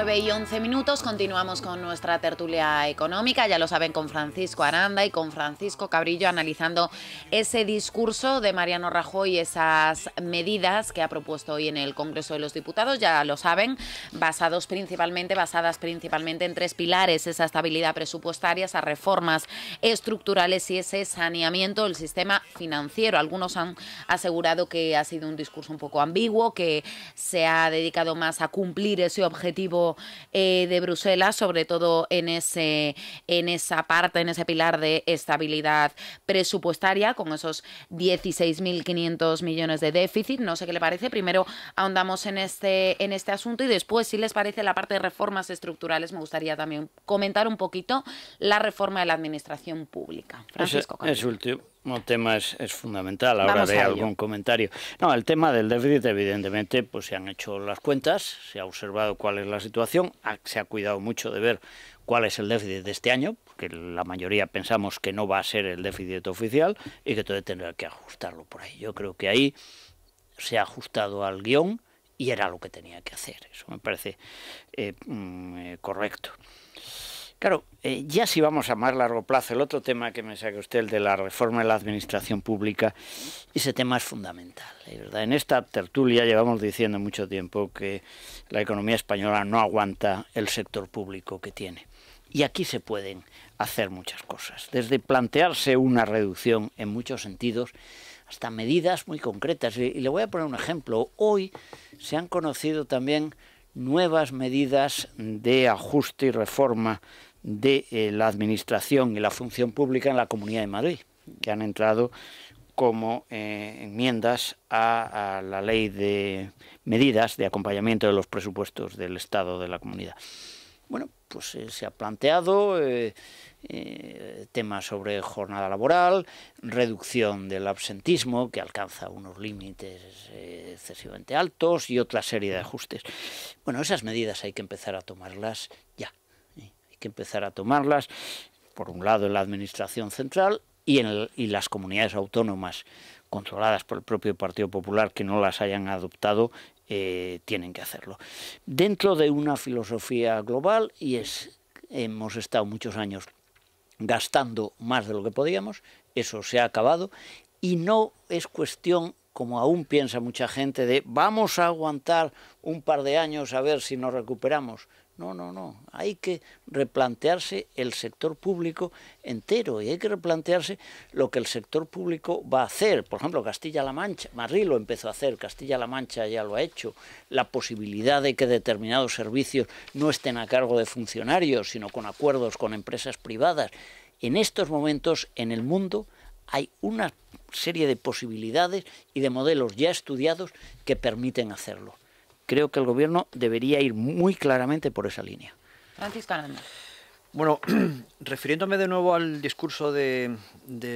9:11, continuamos con nuestra tertulia económica, ya lo saben, con Francisco Aranda y con Francisco Cabrillo, analizando ese discurso de Mariano Rajoy y esas medidas que ha propuesto hoy en el Congreso de los Diputados, ya lo saben, basadas principalmente en tres pilares: esa estabilidad presupuestaria, esas reformas estructurales y ese saneamiento del sistema financiero. Algunos han asegurado que ha sido un discurso un poco ambiguo, que se ha dedicado más a cumplir ese objetivo de Bruselas, sobre todo en ese pilar de estabilidad presupuestaria, con esos 16.500 millones de déficit. No sé qué le parece. Primero ahondamos en este asunto y después, si les parece, la parte de reformas estructurales, me gustaría también comentar un poquito la reforma de la administración pública. Francisco Cabrillo. Ese último tema es fundamental. Ahora haré algún comentario. No, el tema del déficit, evidentemente, pues se han hecho las cuentas, se ha observado cuál es la situación, se ha cuidado mucho de ver cuál es el déficit de este año, porque la mayoría pensamos que no va a ser el déficit oficial y que todavía tendrá que ajustarlo por ahí. Yo creo que ahí se ha ajustado al guión y era lo que tenía que hacer. Eso me parece correcto. Claro, ya si vamos a más largo plazo, el otro tema que me saca usted, el de la reforma de la administración pública, ese tema es fundamental, ¿verdad? En esta tertulia llevamos diciendo mucho tiempo que la economía española no aguanta el sector público que tiene. Y aquí se pueden hacer muchas cosas, desde plantearse una reducción en muchos sentidos, hasta medidas muy concretas. Y le voy a poner un ejemplo. Hoy se han conocido también nuevas medidas de ajuste y reforma de la administración y la función pública en la Comunidad de Madrid, que han entrado como enmiendas a la ley de medidas de acompañamiento de los presupuestos del Estado de la Comunidad. Bueno, pues se ha planteado temas sobre jornada laboral, reducción del absentismo, que alcanza unos límites excesivamente altos, y otra serie de ajustes. Bueno, esas medidas hay que empezar a tomarlas ya. Que empezar a tomarlas, por un lado en la administración central y las comunidades autónomas controladas por el propio Partido Popular que no las hayan adoptado, tienen que hacerlo. Dentro de una filosofía global, hemos estado muchos años gastando más de lo que podíamos, eso se ha acabado, y no es cuestión, como aún piensa mucha gente, de vamos a aguantar un par de años a ver si nos recuperamos. No, hay que replantearse el sector público entero y hay que replantearse lo que el sector público va a hacer. Por ejemplo, Castilla-La Mancha, Madrid lo empezó a hacer, Castilla-La Mancha ya lo ha hecho. La posibilidad de que determinados servicios no estén a cargo de funcionarios, sino con acuerdos con empresas privadas. En estos momentos, en el mundo, hay una serie de posibilidades y de modelos ya estudiados que permiten hacerlo. Creo que el Gobierno debería ir muy claramente por esa línea. Francisco Aranda. Bueno, refiriéndome de nuevo al discurso del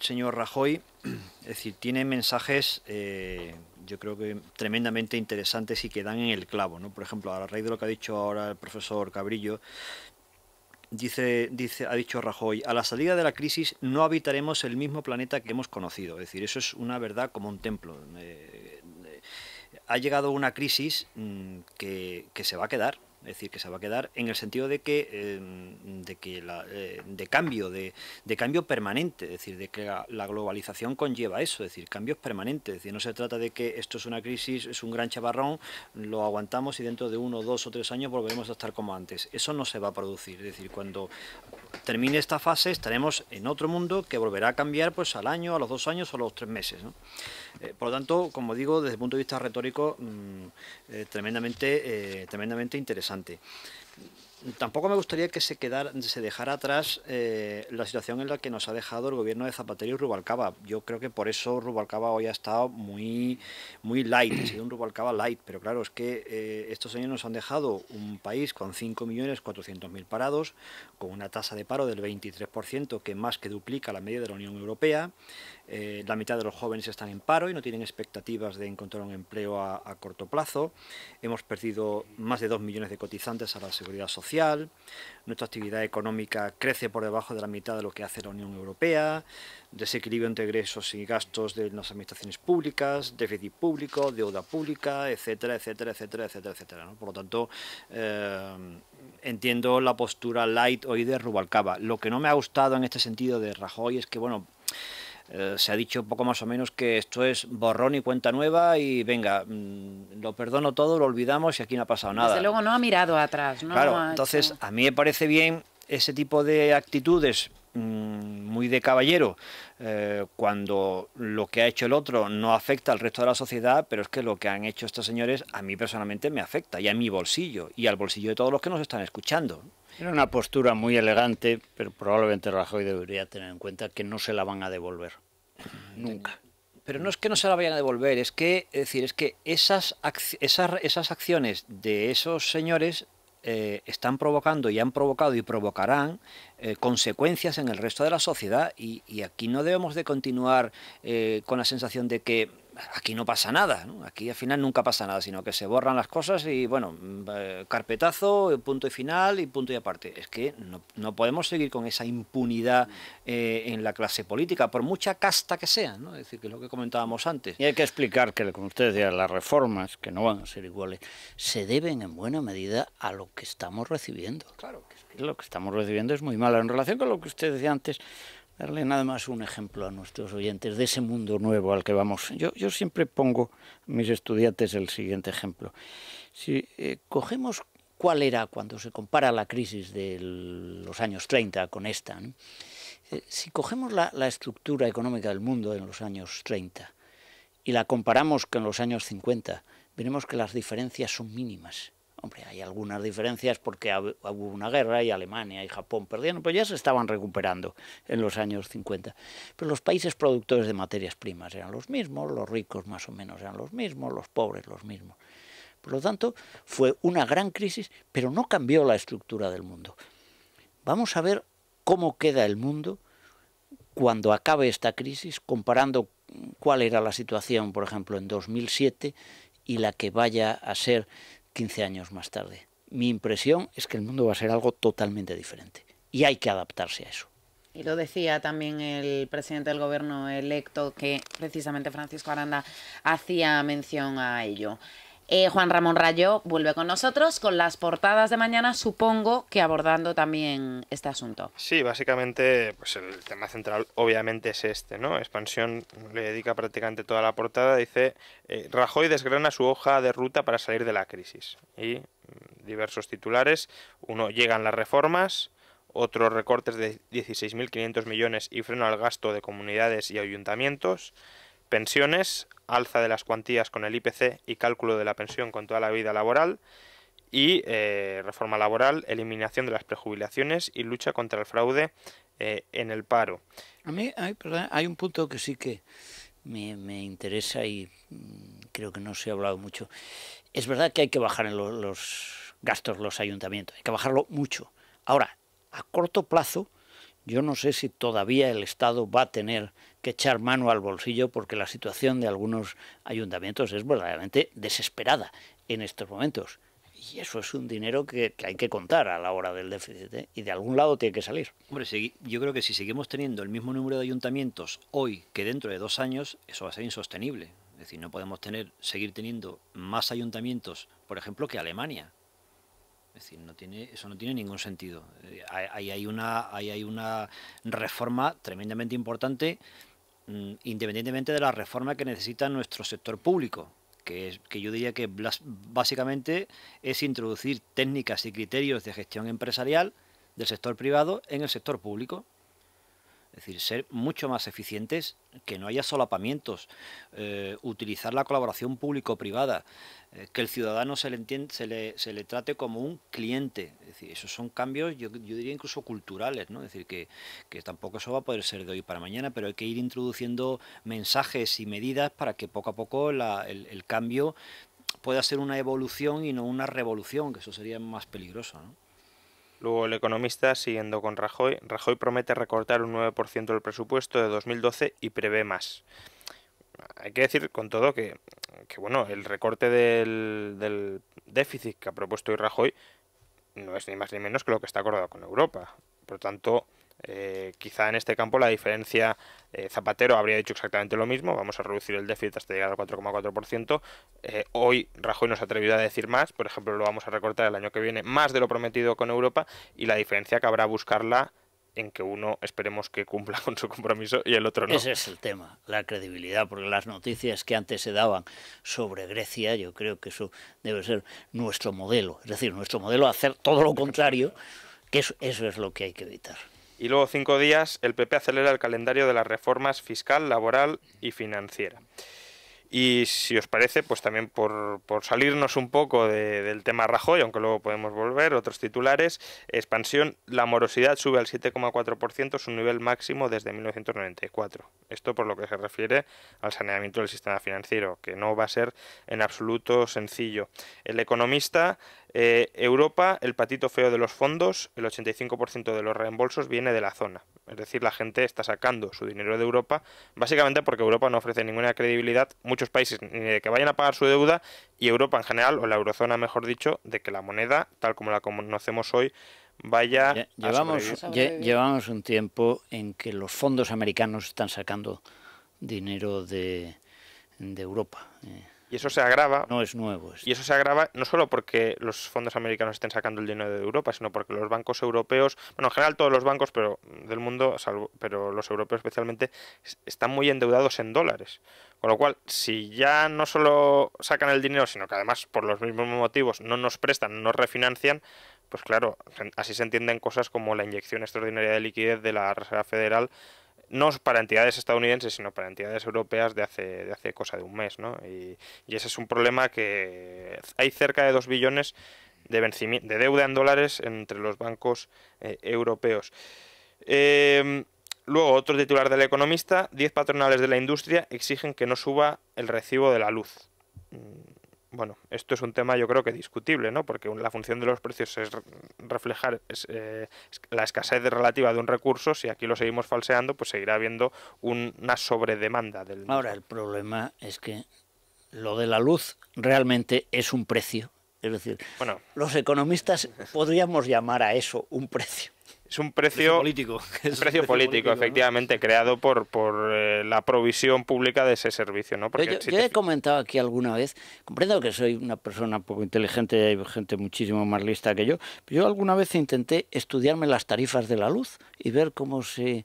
señor Rajoy, es decir, tiene mensajes, yo creo que tremendamente interesantes y que dan en el clavo, ¿no? Por ejemplo, a raíz de lo que ha dicho ahora el profesor Cabrillo, ha dicho Rajoy: a la salida de la crisis no habitaremos el mismo planeta que hemos conocido. Es decir, eso es una verdad como un templo. Ha llegado una crisis que se va a quedar, es decir, que se va a quedar en el sentido de cambio permanente, es decir, de que la globalización conlleva eso, es decir, cambios permanentes. Es decir, no se trata de que esto es una crisis, es un gran chaparrón, lo aguantamos y dentro de 1, 2 o 3 años volveremos a estar como antes. Eso no se va a producir. Es decir, cuando termine esta fase estaremos en otro mundo que volverá a cambiar pues al año, a los 2 años o a los 3 meses, ¿no? Por lo tanto, como digo, desde el punto de vista retórico, tremendamente interesante. Tampoco me gustaría que se dejara atrás la situación en la que nos ha dejado el gobierno de Zapatero y Rubalcaba. Yo creo que por eso Rubalcaba hoy ha estado muy light, ha sido un Rubalcaba light, pero claro, es que estos años nos han dejado un país con 5.400.000 parados, con una tasa de paro del 23%, que más que duplica la media de la Unión Europea. La mitad de los jóvenes están en paro y no tienen expectativas de encontrar un empleo a corto plazo. Hemos perdido más de 2 millones de cotizantes a la seguridad social, nuestra actividad económica crece por debajo de la mitad de lo que hace la Unión Europea, desequilibrio entre ingresos y gastos de las administraciones públicas, déficit público, deuda pública, etcétera, etcétera, etcétera, etcétera, etcétera, ¿no? Por lo tanto, entiendo la postura light hoy de Rubalcaba. Lo que no me ha gustado en este sentido de Rajoy es que, bueno, se ha dicho poco más o menos que esto es borrón y cuenta nueva y venga, lo perdono todo, lo olvidamos y aquí no ha pasado nada. Desde luego no ha mirado atrás, ¿no? Claro, entonces a mí me parece bien ese tipo de actitudes muy de caballero, cuando lo que ha hecho el otro no afecta al resto de la sociedad, pero es que lo que han hecho estos señores a mí personalmente me afecta, y a mi bolsillo, y al bolsillo de todos los que nos están escuchando. Era una postura muy elegante, pero probablemente Rajoy debería tener en cuenta que no se la van a devolver. Nunca. Pero no es que no se la vayan a devolver, es que esas acciones de esos señores están provocando y han provocado y provocarán consecuencias en el resto de la sociedad, y aquí no debemos de continuar con la sensación de que aquí no pasa nada, ¿no? Aquí al final nunca pasa nada, sino que se borran las cosas y bueno, carpetazo, punto y final y punto y aparte. Es que no podemos seguir con esa impunidad en la clase política, por mucha casta que sea, ¿no? Es decir, que es lo que comentábamos antes. Y hay que explicar que, como usted decía, las reformas, que no van a ser iguales, se deben en buena medida a lo que estamos recibiendo. Claro, que lo que estamos recibiendo es muy malo. En relación con lo que usted decía antes, darle nada más un ejemplo a nuestros oyentes de ese mundo nuevo al que vamos. Yo siempre pongo a mis estudiantes el siguiente ejemplo. Si cogemos cuál era cuando se compara la crisis de los años 30 con esta, ¿no? Si cogemos la estructura económica del mundo en los años 30 y la comparamos con los años 50, veremos que las diferencias son mínimas. Hombre, hay algunas diferencias porque hubo una guerra y Alemania y Japón perdieron, pero ya se estaban recuperando en los años 50. Pero los países productores de materias primas eran los mismos, los ricos más o menos eran los mismos, los pobres los mismos. Por lo tanto, fue una gran crisis, pero no cambió la estructura del mundo. Vamos a ver cómo queda el mundo cuando acabe esta crisis, comparando cuál era la situación, por ejemplo, en 2007 y la que vaya a ser 15 años más tarde. Mi impresión es que el mundo va a ser algo totalmente diferente y hay que adaptarse a eso. Y lo decía también el presidente del gobierno electo, que precisamente Francisco Aranda hacía mención a ello. Juan Ramón Rayo vuelve con nosotros con las portadas de mañana, supongo que abordando también este asunto. Sí, básicamente pues el tema central obviamente es este, ¿no? Expansión le dedica prácticamente toda la portada, dice Rajoy desgrana su hoja de ruta para salir de la crisis. Y diversos titulares, uno, llegan las reformas, otro, recortes de 16.500 millones y freno al gasto de comunidades y ayuntamientos, pensiones, alza de las cuantías con el IPC y cálculo de la pensión con toda la vida laboral, y reforma laboral, eliminación de las prejubilaciones y lucha contra el fraude en el paro. A mí hay un punto que sí que me interesa y creo que no se ha hablado mucho. Es verdad que hay que bajar en los gastos los ayuntamientos, hay que bajarlo mucho. Ahora, a corto plazo, yo no sé si todavía el Estado va a tener que echar mano al bolsillo, porque la situación de algunos ayuntamientos es verdaderamente desesperada en estos momentos. Y eso es un dinero que hay que contar a la hora del déficit, ¿eh? Y de algún lado tiene que salir. Hombre, yo creo que si seguimos teniendo el mismo número de ayuntamientos hoy que dentro de 2 años, eso va a ser insostenible. Es decir, no podemos seguir teniendo más ayuntamientos, por ejemplo, que Alemania. Es decir, eso no tiene ningún sentido. Ahí hay una reforma tremendamente importante, independientemente de la reforma que necesita nuestro sector público, que yo diría que básicamente es introducir técnicas y criterios de gestión empresarial del sector privado en el sector público. Es decir, ser mucho más eficientes, que no haya solapamientos, utilizar la colaboración público-privada, que el ciudadano se le trate como un cliente. Es decir, esos son cambios, yo diría incluso culturales, ¿no? Es decir, que tampoco eso va a poder ser de hoy para mañana, pero hay que ir introduciendo mensajes y medidas para que poco a poco el cambio pueda ser una evolución y no una revolución, que eso sería más peligroso, ¿no? Luego el Economista, siguiendo con Rajoy, Rajoy promete recortar un 9% del presupuesto de 2012 y prevé más. Hay que decir con todo que bueno, el recorte del déficit que ha propuesto hoy Rajoy no es ni más ni menos que lo que está acordado con Europa. Por lo tanto, quizá en este campo la diferencia, Zapatero habría dicho exactamente lo mismo, vamos a reducir el déficit hasta llegar al 4,4%. Hoy Rajoy nos ha atrevido a decir más, por ejemplo, lo vamos a recortar el año que viene, más de lo prometido con Europa, y la diferencia cabrá buscarla en que uno esperemos que cumpla con su compromiso y el otro no. Ese es el tema, la credibilidad, porque las noticias que antes se daban sobre Grecia, yo creo que eso debe ser nuestro modelo, es decir, nuestro modelo hacer todo lo contrario, que eso es lo que hay que evitar. Y luego 5 días, el PP acelera el calendario de las reformas fiscal, laboral y financiera. Y si os parece, pues también por salirnos un poco del tema Rajoy, aunque luego podemos volver, otros titulares, expansión, la morosidad sube al 7,4%, su nivel máximo desde 1994. Esto por lo que se refiere al saneamiento del sistema financiero, que no va a ser en absoluto sencillo. El Economista, Europa, el patito feo de los fondos, el 85% de los reembolsos viene de la zona. Es decir, la gente está sacando su dinero de Europa, básicamente porque Europa no ofrece ninguna credibilidad, muchos países, ni de que vayan a pagar su deuda, y Europa en general, o la eurozona mejor dicho, de que la moneda, tal como la conocemos hoy, vaya a sobrevivir. Llevamos un tiempo en que los fondos americanos están sacando dinero de Europa. Y eso se agrava. No es nuevo. Y eso se agrava no solo porque los fondos americanos estén sacando el dinero de Europa, sino porque los bancos europeos, bueno, en general todos los bancos pero del mundo, pero los europeos especialmente, están muy endeudados en dólares. Con lo cual, si ya no solo sacan el dinero, sino que además por los mismos motivos no nos prestan, no nos refinancian, pues claro, así se entienden cosas como la inyección extraordinaria de liquidez de la Reserva Federal, no para entidades estadounidenses, sino para entidades europeas de hace cosa de un mes, ¿no? Y ese es un problema que hay cerca de 2 billones de deuda en dólares entre los bancos europeos. Luego, otro titular del Economista, 10 patronales de la industria exigen que no suba el recibo de la luz. Bueno, esto es un tema yo creo que discutible, ¿no? Porque la función de los precios es reflejar la escasez relativa de un recurso. Si aquí lo seguimos falseando, pues seguirá habiendo una sobredemanda del mismo. Ahora, el problema es que lo de la luz realmente es un precio. Es decir, bueno, los economistas podríamos llamar a eso un precio. Es un precio político. Es un precio político, efectivamente, ¿no? Creado por la provisión pública de ese servicio, ¿no? Porque yo he comentado aquí alguna vez, comprendo que soy una persona poco inteligente y hay gente muchísimo más lista que yo, pero yo alguna vez intenté estudiarme las tarifas de la luz y ver cómo se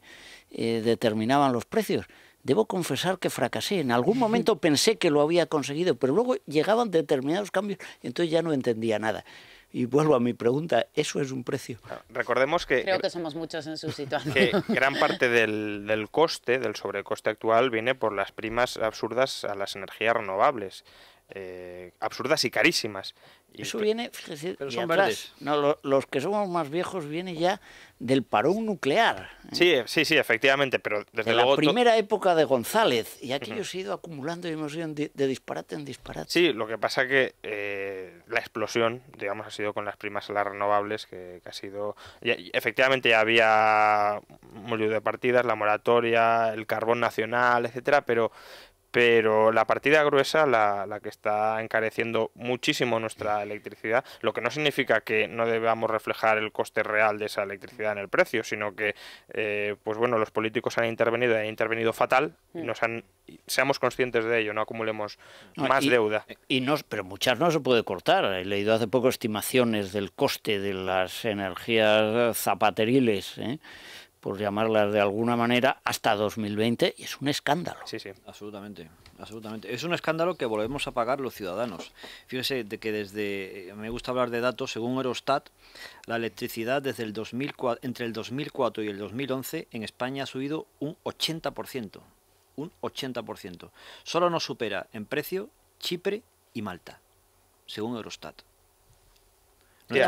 determinaban los precios. Debo confesar que fracasé. En algún momento pensé que lo había conseguido, pero luego llegaban determinados cambios y entonces ya no entendía nada. Y vuelvo a mi pregunta, ¿eso es un precio? Recordemos que... Creo que somos muchos en su situación. Que gran parte del coste, del sobrecoste actual, viene por las primas absurdas a las energías renovables. Absurdas y carísimas. Eso viene, fíjese, pero son verdes. No, los que somos más viejos viene ya del parón nuclear. Sí, efectivamente, pero desde de luego... la primera época de González, y aquello se ha ido acumulando y hemos ido de disparate en disparate. Sí, lo que pasa que la explosión, digamos, ha sido con las primas a las renovables, que ha sido... efectivamente ya había un lío de partidas, la moratoria, el carbón nacional, etcétera, pero la partida gruesa, la que está encareciendo muchísimo nuestra electricidad, lo que no significa que no debamos reflejar el coste real de esa electricidad en el precio, sino que pues bueno, los políticos han intervenido fatal, y seamos conscientes de ello, no acumulemos más deuda. Pero muchas no se puede cortar. He leído hace poco estimaciones del coste de las energías zapateriles, por llamarlas de alguna manera, hasta 2020, y es un escándalo. Sí, absolutamente. Es un escándalo que volvemos a pagar los ciudadanos. Fíjese de que me gusta hablar de datos, según Eurostat, la electricidad entre el 2004 y el 2011 en España ha subido un 80%. Un 80%. Solo nos supera en precio Chipre y Malta, según Eurostat. Sí,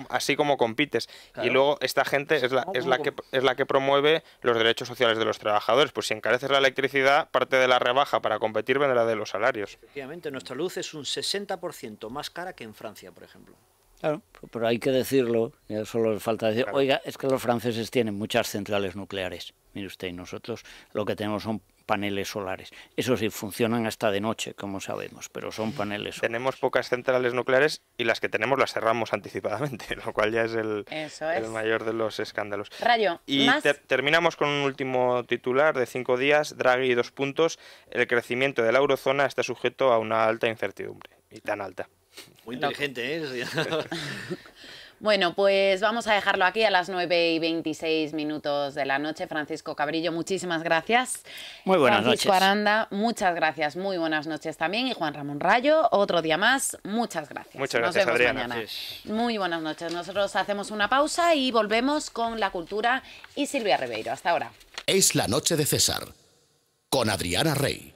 así como compites. Claro. Y luego esta gente es la que promueve los derechos sociales de los trabajadores. Pues si encareces la electricidad, parte de la rebaja para competir vendrá de los salarios. Efectivamente, nuestra luz es un 60% más cara que en Francia, por ejemplo. Claro, pero hay que decirlo, ya solo falta decir, claro. Oiga, es que los franceses tienen muchas centrales nucleares. Mire usted, y nosotros lo que tenemos son paneles solares. Eso sí, funcionan hasta de noche, como sabemos, pero son paneles solares. Tenemos pocas centrales nucleares y las que tenemos las cerramos anticipadamente, lo cual ya es el mayor de los escándalos. Rayo, y más... terminamos con un último titular de 5 días, Draghi 2 puntos, el crecimiento de la eurozona está sujeto a una alta incertidumbre, y tan alta. Muy inteligente, ¿eh? Bueno, pues vamos a dejarlo aquí a las 9:26 de la noche. Francisco Cabrillo, muchísimas gracias. Muy buenas Francisco noches. Aranda, muchas gracias. Muy buenas noches también. Y Juan Ramón Rayo, otro día más. Muchas gracias. Muchas gracias, Nos vemos Adriana. mañana. Muy buenas noches. Nosotros hacemos una pausa y volvemos con la cultura y Silvia Ribeiro. Hasta ahora. Es la noche de César, con Adriana Rey.